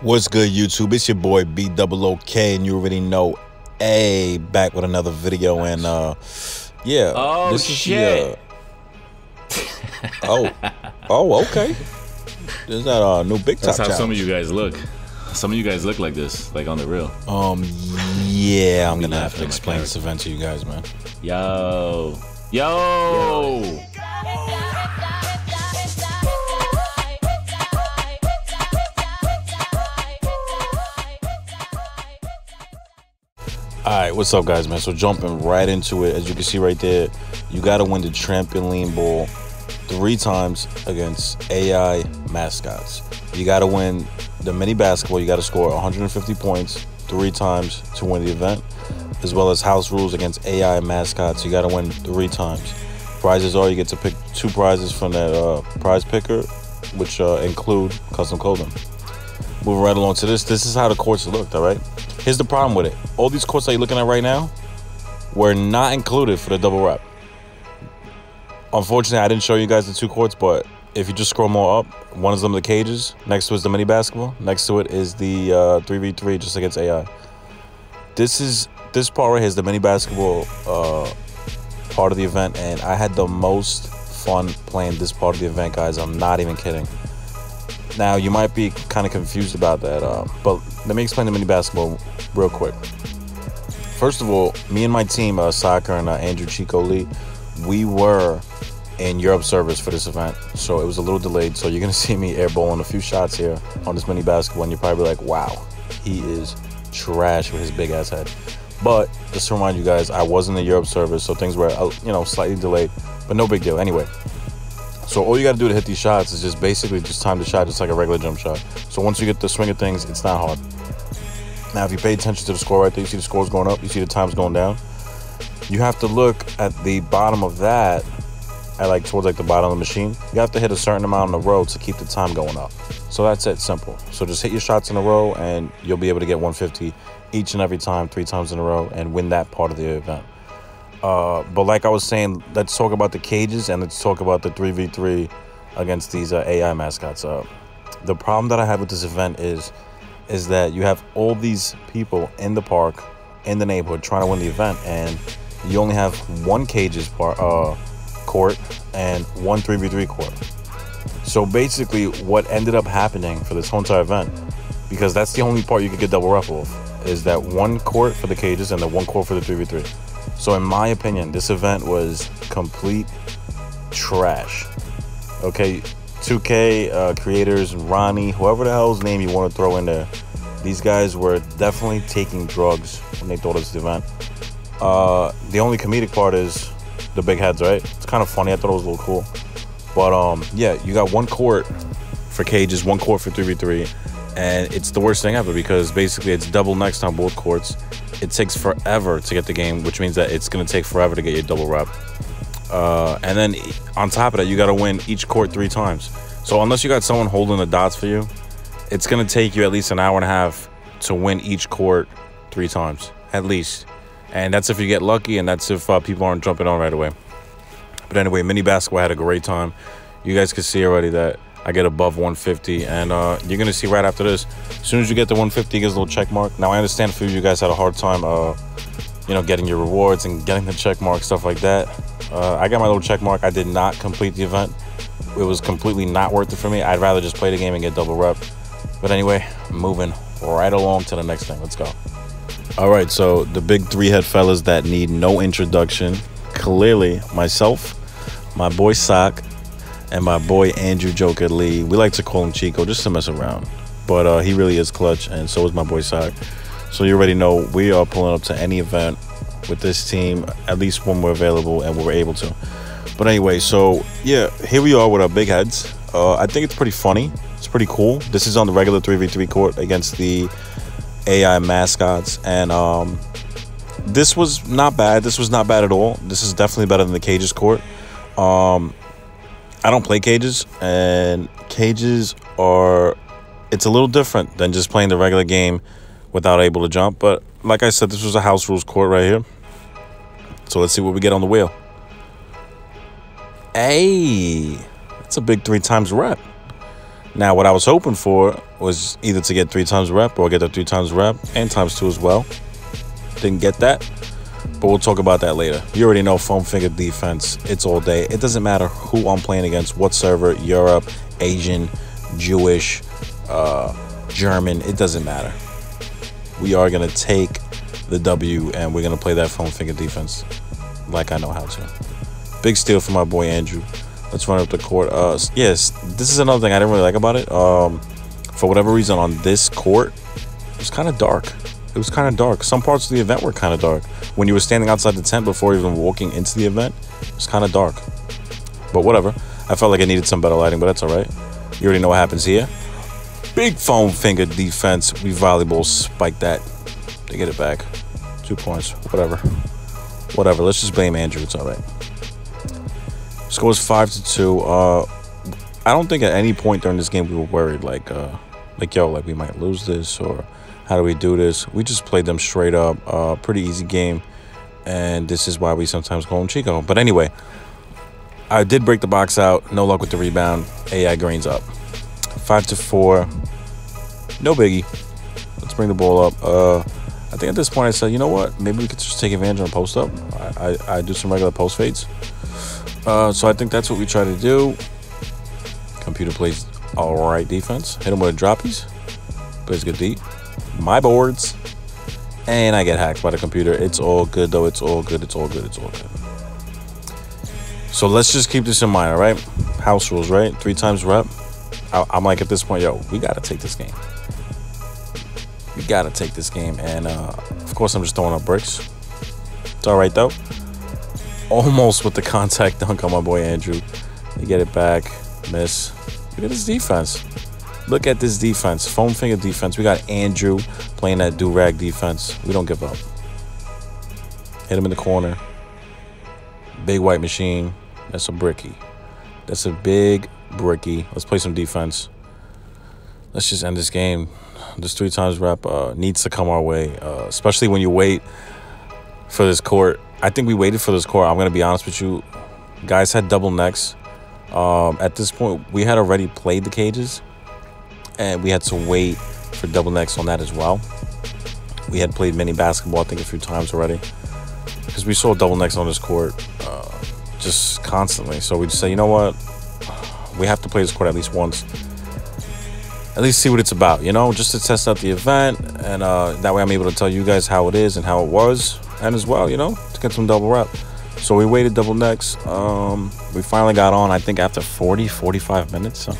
What's good, YouTube? It's your boy B-double-O-K, and you already know, back with another video. And yeah, oh this shit. Is okay. Is that a new big top? That's how challenge? some of you guys look. Some of you guys look like this, like on the real. Yeah, I'm gonna have to explain this event to you guys, man. Yo. Alright, what's up, guys, man? So jumping right into it, as you can see right there, you gotta win the trampoline ball 3 times against AI mascots. You gotta win the mini basketball. You gotta score 150 points 3 times to win the event, as well as house rules against AI mascots. You gotta win 3 times. Prizes are, you get to pick 2 prizes from that prize picker, which include custom clothing. Moving right along to this is how the courts looked. All right, here's the problem with it. All these courts that you're looking at right now were not included for the double wrap. Unfortunately, I didn't show you guys the 2 courts, but if you just scroll more up, one of them the cages, next to it is the mini basketball, next to it is the 3v3 just against AI. This part right here is the mini basketball part of the event, and I had the most fun playing this part of the event, guys. I'm not even kidding. Now, you might be kind of confused about that, but let me explain the mini basketball real quick. First of all, me and my team, Soccer and Andrew Chico Lee, we were in Europe service for this event, so it was a little delayed. So you're going to see me airballing a few shots here on this mini basketball, and you're probably like, wow, he is trash with his big-ass head. But just to remind you guys, I was in the Europe service, so things were, slightly delayed, but no big deal. Anyway. So all you got to do to hit these shots is just basically just time the shot just like a regular jump shot. So once you get the swing of things, it's not hard. Now, if you pay attention to the score right there, you see the scores going up, you see the times going down. You have to look at the bottom of that, towards the bottom of the machine. You have to hit a certain amount in a row to keep the time going up. So that's it, simple. So just hit your shots in a row, and you'll be able to get 150 each and every time, 3 times in a row, and win that part of the event. But like I was saying, let's talk about the cages and let's talk about the 3v3 against these AI mascots. The problem that I have with this event is that you have all these people in the park, in the neighborhood, trying to win the event, and you only have 1 cages court and 1 3v3 court. So basically, what ended up happening for this whole entire event, because that's the only part you could get double ref off, is that 1 court for the cages and the 1 court for the 3v3. So in my opinion, this event was complete trash. Okay, 2K creators, Ronnie, whoever the hell's name you want to throw in there, these guys were definitely taking drugs when they thought of this event. The only comedic part is the big heads, right? It's kind of funny. I thought it was a little cool. But yeah, you got 1 court for cages, 1 court for 3v3, and it's the worst thing ever because basically it's double next on both courts. It takes forever to get the game, which means that it's going to take forever to get your double wrap. And then on top of that, you got to win each court 3 times. So unless you got someone holding the dots for you, it's going to take you at least an hour and a half to win each court 3 times, at least. And that's if you get lucky, and that's if people aren't jumping on right away. But anyway, mini basketball, I had a great time. You guys can see already that I get above 150, and you're going to see right after this, as soon as you get to 150, it gives a little check mark. Now, I understand a few of you guys had a hard time, getting your rewards and getting the check mark, stuff like that. I got my little check mark. I did not complete the event. It was completely not worth it for me. I'd rather just play the game and get double rep. But anyway, moving right along to the next thing. Let's go. All right, so the big 3-head fellas that need no introduction, clearly myself, my boy Sock, and my boy Andrew Joker Lee. We like to call him Chico just to mess around, but he really is clutch, and so is my boy Sock. So you already know we are pulling up to any event with this team, at least when we're available and when we're able to. But anyway, so yeah, here we are with our big heads. I think it's pretty funny. It's pretty cool. This is on the regular 3v3 court against the AI mascots, and this was not bad. This was not bad at all. This is definitely better than the cages court. I don't play cages, and cages it's a little different than just playing the regular game without able to jump. But like I said, this was a house rules court right here. So let's see what we get on the wheel. Hey, that's a big 3 times rep. Now, what I was hoping for was either to get 3 times rep or get the 3 times rep and ×2 as well. Didn't get that, but we'll talk about that later. You already know foam finger defense. It's all day. It doesn't matter who I'm playing against, what server, Europe, Asian, Jewish, German. It doesn't matter. We are going to take the W, and we're going to play that foam finger defense like I know how to. Big steal for my boy Andrew. Let's run up the court. Yes, this is another thing I didn't really like about it. For whatever reason, on this court, it was kind of dark. It was kind of dark. Some parts of the event were kind of dark. When you were standing outside the tent before even walking into the event, it was kind of dark. But whatever. I felt like I needed some better lighting, but that's all right. You already know what happens here. Big foam finger defense. We volleyball spike that. They get it back. 2 points. Whatever. Whatever. Let's just blame Andrew. It's all right. Score is 5-2. I don't think at any point during this game we were worried like yo, like we might lose this, or how do we do this? We just played them straight up. Pretty easy game, and this is why we sometimes call him Chico. But anyway, I did break the box out. No luck with the rebound. AI greens up. 5-4. No biggie. Let's bring the ball up. I think at this point I said, you know what? Maybe we could just take advantage on post up. I do some regular post fades. So I think that's what we try to do. Computer plays all right defense. Hit him with a droppies. Plays good deep. My boards. And I get hacked by the computer. It's all good, though. It's all good. It's all good. It's all good. So let's just keep this in mind, all right? House rules, right? 3 times rep. I'm like, at this point, yo, we got to take this game. We got to take this game. And, of course, I'm just throwing up bricks. It's all right, though. Almost with the contact dunk on my boy Andrew. You get it back. Miss. Look at this defense. Look at this defense. Foam finger defense. We got Andrew playing that do-rag defense. We don't give up. Hit him in the corner. Big white machine. That's a bricky. That's a big bricky. Let's play some defense. Let's just end this game. This 3 times rep needs to come our way, especially when you wait for this court. I think we waited for this court. I'm going to be honest with you. Guys had double necks. At this point, we had already played the cages, and we had to wait for double necks on that as well. We had played mini basketball, I think, a few times already, because we saw double necks on this court just constantly. So we just said, you know what? We have to play this court at least once. At least see what it's about, you know, just to test out the event. And that way I'm able to tell you guys how it is and how it was. And as well, you know, to get some double rep. So we waited double necks. We finally got on, I think, after 45 minutes. So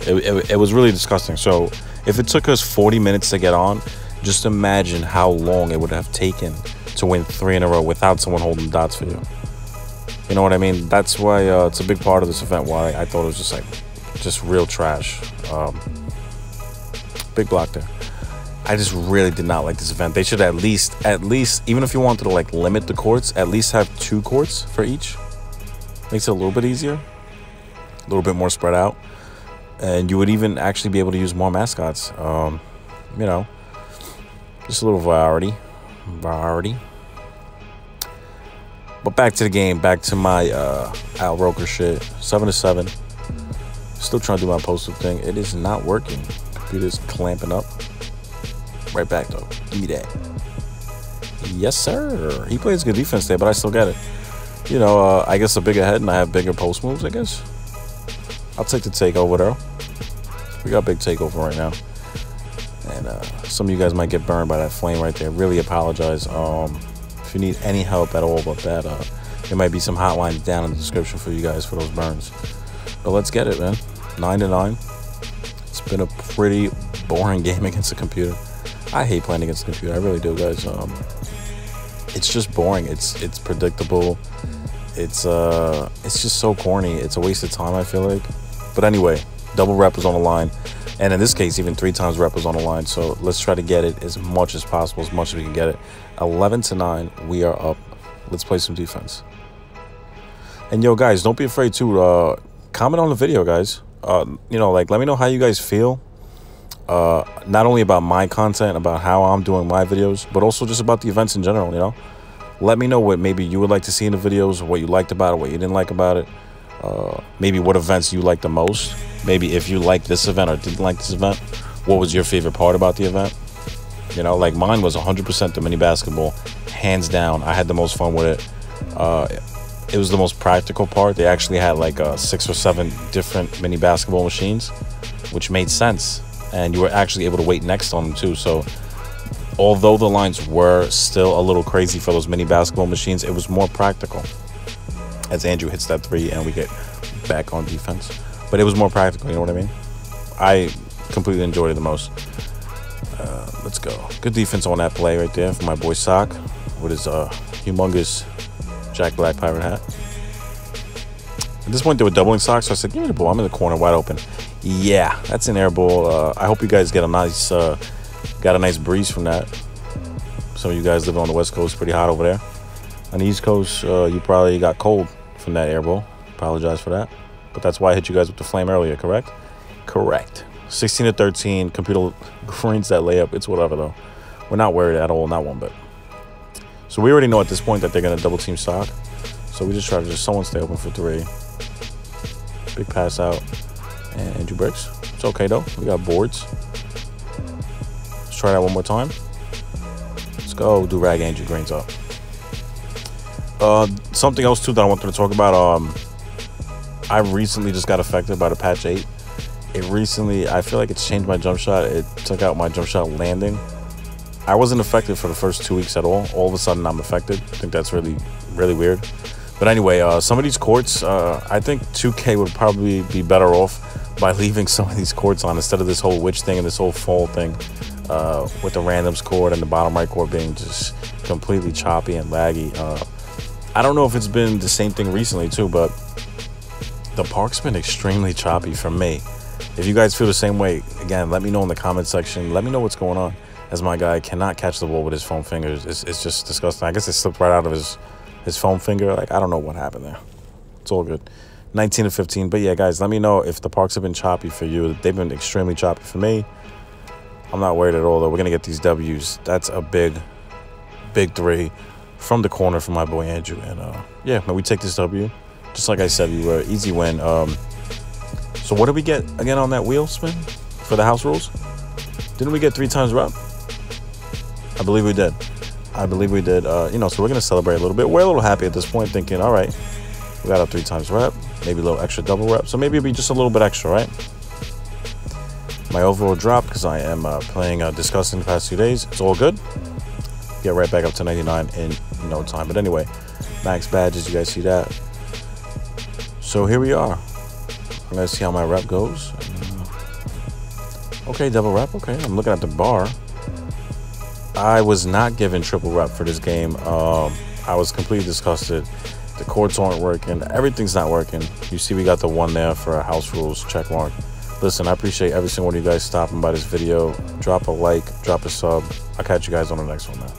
it was really disgusting. So if it took us 40 minutes to get on, just imagine how long it would have taken to win 3 in a row without someone holding dots for you. You know what I mean? That's why it's a big part of this event, why I thought it was just real trash. Big block there. I just really did not like this event. They should at least, even if you wanted to like limit the courts, at least have 2 courts for each. Makes it a little bit easier, a little bit more spread out, and you would even actually be able to use more mascots. You know, just a little variety. But back to the game, back to my Al Roker shit. 7-7. Still trying to do my poster thing. It is not working. Computer's clamping up. Right back, though. Give me that. Yes, sir. He plays good defense there, but I still get it. You know, I guess a bigger head and I have bigger post moves, I guess. I'll take the takeover, though. We got big takeover right now. And some of you guys might get burned by that flame right there. Really apologize. If you need any help at all about that, there might be some hotlines down in the description for you guys for those burns. But let's get it, man. 9-9. It's been a pretty boring game against the computer. I hate playing against the computer. I really do, guys. It's just boring. It's predictable. It's just so corny. It's a waste of time, I feel like. But anyway, double rep was on the line. And in this case, even 3 times rep was on the line. So let's try to get it as much as possible, as much as we can get it. 11-9, we are up. Let's play some defense. And yo, guys, don't be afraid to comment on the video, guys. You know, like, let me know how you guys feel. Not only about my content, about how I'm doing my videos, but also just about the events in general, you know. Let me know what maybe you would like to see in the videos, what you liked about it, what you didn't like about it. Maybe what events you like the most. maybe if you liked this event or didn't like this event, what was your favorite part about the event? You know, like mine was 100% the mini basketball, hands down. I had the most fun with it. It was the most practical part. They actually had like 6 or 7 different mini basketball machines, which made sense. And you were actually able to wait next on them too. So although the lines were still a little crazy for those mini basketball machines, it was more practical. As Andrew hits that 3 and we get back on defense. But it was more practical, you know what I mean? I completely enjoyed it the most. Let's go. Good defense on that play right there for my boy Sock with his humongous Jack Black pirate hat. At this point, they were doubling Sock, so I said, give me the ball. I'm in the corner, wide open. Yeah, that's an air ball. I hope you guys get a nice, got a nice breeze from that. Some of you guys living on the West Coast, pretty hot over there. On the East Coast, you probably got cold from that air ball. Apologize for that. But that's why I hit you guys with the flame earlier, correct? Correct. 16-13, computer greens that layup. It's whatever, though. We're not worried at all on that one, but. So we already know at this point that they're going to double team Sock. So we just try to just someone stay open for 3. Big pass out. And Andrew bricks. It's okay, though. We got boards. Let's try that one more time. Let's go. Do rag Andrew greens up. Something else, too, that I wanted to talk about. I recently just got affected by the patch 8. I feel like it's changed my jump shot. It took out my jump shot landing. I wasn't affected for the first 2 weeks at all. All of a sudden, I'm affected. I think that's really, really weird. But anyway, some of these courts, I think 2K would probably be better off by leaving some of these courts on instead of this whole witch thing and this whole fall thing with the randoms court and the bottom right court being just completely choppy and laggy. I don't know if it's been the same thing recently, too, but the park's been extremely choppy for me. If you guys feel the same way, again, let me know in the comment section. Let me know what's going on. As my guy cannot catch the ball with his foam fingers. It's just disgusting. I guess it slipped right out of his foam finger. Like, I don't know what happened there. It's all good. 19-15. But yeah, guys, let me know if the parks have been choppy for you. They've been extremely choppy for me. I'm not worried at all, though. We're going to get these W's. That's a big, big 3 from the corner for my boy Andrew. And yeah, man, we take this W. Just like I said, we were easy win. So what did we get again on that wheel spin for the house rules? Didn't we get 3 times rep? I believe we did. You know, so we're going to celebrate a little bit. We're a little happy at this point, thinking, all right, we got a 3 times rep, maybe a little extra double rep. So maybe it'll be just a little bit extra, right? My overall drop, because I am playing disgusting the past 2 days. It's all good. Get right back up to 99 in no time. But anyway, max badges, you guys see that? So here we are. I'm going to see how my rep goes. Okay, double rep. Okay, I'm looking at the bar. I was not given triple rep for this game. I was completely disgusted. The courts aren't working. Everything's not working. You see we got the 1 there for our house rules check mark. Listen, I appreciate every single one of you guys stopping by this video. Drop a like, drop a sub. I'll catch you guys on the next one, man.